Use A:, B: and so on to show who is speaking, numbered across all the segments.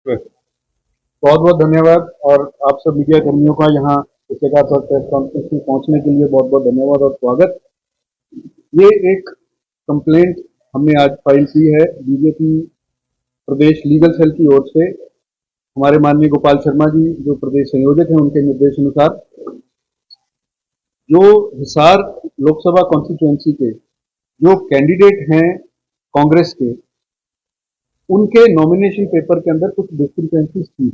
A: बहुत बहुत धन्यवाद। और आप सब मीडिया कर्मियों का यहाँ पुस्तकालय पर प्रेस कॉन्फ्रेंस में पहुंचने के लिए बहुत बहुत धन्यवाद और स्वागत। ये एक कंप्लेंट हमने आज फाइल की है बीजेपी प्रदेश लीगल सेल की ओर से। हमारे माननीय गोपाल शर्मा जी जो प्रदेश संयोजक हैं, उनके निर्देश अनुसार जो हिसार लोकसभा कॉन्स्टिट्यूएंसी के जो कैंडिडेट हैं कांग्रेस के, उनके नॉमिनेशन पेपर के अंदर कुछ डिस्क्रिपेंसीज थी,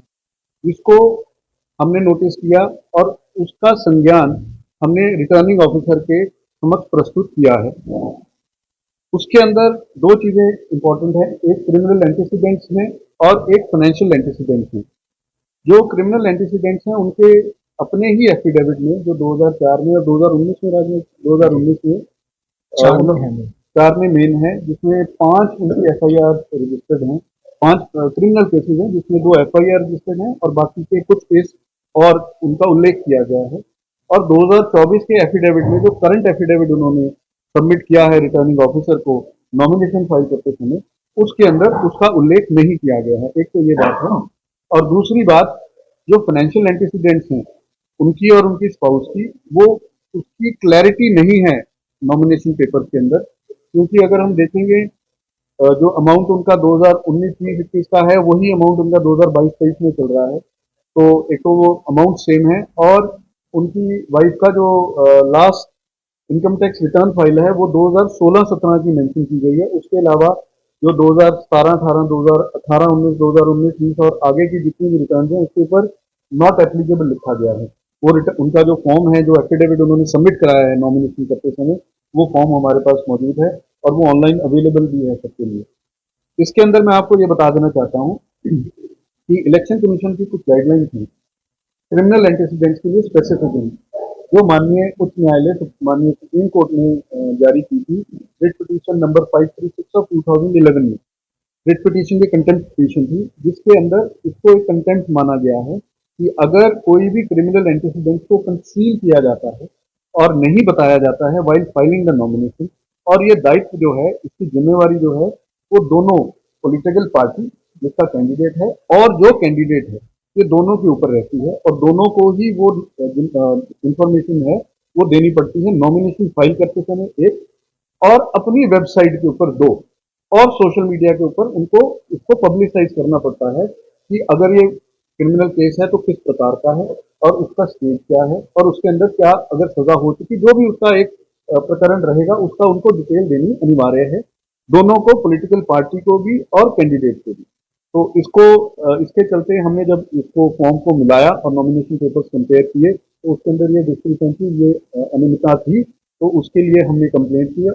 A: जिसको हमने नोटिस किया और उसका संज्ञान हमने रिटर्निंग ऑफिसर के समक्ष प्रस्तुत किया है। उसके अंदर दो चीजें इंपॉर्टेंट है, एक क्रिमिनल एंटीसीडेंट्स हैं और एक फाइनेंशियल एंटीसीडेंट्स हैं। जो क्रिमिनल एंटीसीडेंट्स हैं उनके अपने ही एफिडेविट में जो 2004 में और 2019 में 2019 में चार में मेन है, जिसमें 5 उनकी एफआईआर रजिस्टर्ड हैं, 5 क्रिमिनल केसेस हैं जिसमें 2 एफआईआर रजिस्टर्ड हैं और बाकी के कुछ केस और उनका उल्लेख किया गया है। और 2024 के एफिडेविट में जो करंट एफिडेविट उन्होंने सबमिट किया है रिटर्निंग ऑफिसर को नॉमिनेशन फाइल करते समय, उसके अंदर उसका उल्लेख नहीं किया गया है। एक तो ये बात है। और दूसरी बात, जो फाइनेंशियल एंटीसीडेंट्स हैं उनकी और उनकी स्पाउस की, वो उसकी क्लैरिटी नहीं है नॉमिनेशन पेपर के अंदर। क्योंकि अगर हम देखेंगे जो अमाउंट उनका 2019-20 का है वही अमाउंट उनका 2022-23 में चल रहा है। तो एक तो वो अमाउंट सेम है और उनकी वाइफ का जो last income tax return file है वो 2016-17 की मेंशन की गई है। उसके अलावा जो 2017-18, 2018-19, 2019-20 और आगे की जितनी भी रिटर्न है उसके ऊपर नॉट एप्लीकेबल लिखा गया है। वो उनका जो फॉर्म है, जो एफिडेविट उन्होंने सबमिट कराया है नॉमिनेशन करते समय, वो फॉर्म हमारे पास मौजूद है और वो ऑनलाइन अवेलेबल भी है सबके लिए। इसके अंदर मैं आपको ये बता देना चाहता हूँ कि इलेक्शन कमीशन की कुछ गाइडलाइंस हैं क्रिमिनल एंटीसीडेंट्स के लिए स्पेसिफिकली, जो माननीय उच्च न्यायालय माननीय सुप्रीम कोर्ट ने जारी की थी रिट पिटीशन नंबर 536 ऑफ 2011 में। रिट पिटीशन की कंटेम्प्ट पिटीशन थी, जिसके अंदर इसको एक कंटेम्प्ट माना गया है कि अगर कोई भी क्रिमिनल एंटीसीडेंट को कंसील किया जाता है और नहीं बताया जाता है वाइल फाइलिंग द नॉमिनेशन, और ये दायित्व जो है, इसकी जिम्मेवारी जो है, वो दोनों पॉलिटिकल पार्टी जिसका कैंडिडेट है और जो कैंडिडेट है, ये दोनों के ऊपर रहती है और दोनों को ही वो इंफॉर्मेशन है वो देनी पड़ती है नॉमिनेशन फाइल करते समय, एक, और अपनी वेबसाइट के ऊपर, दो, और सोशल मीडिया के ऊपर उनको इसको पब्लिसाइज करना पड़ता है कि अगर ये क्रिमिनल केस है तो किस प्रकार का है और उसका स्टेज क्या है और उसके अंदर क्या अगर सजा हो चुकी, जो भी उसका एक प्रकरण रहेगा उसका उनको डिटेल देनी अनिवार्य है, दोनों को, पॉलिटिकल पार्टी को भी और कैंडिडेट को भी। तो इसको इसके चलते हमने जब इसको फॉर्म को मिलाया और नॉमिनेशन पेपर्स कंपेयर किए तो उसके अंदर ये डिस्क्रिपेंसी, ये अनियमितता थी, तो उसके लिए हमने कंप्लेंट की है।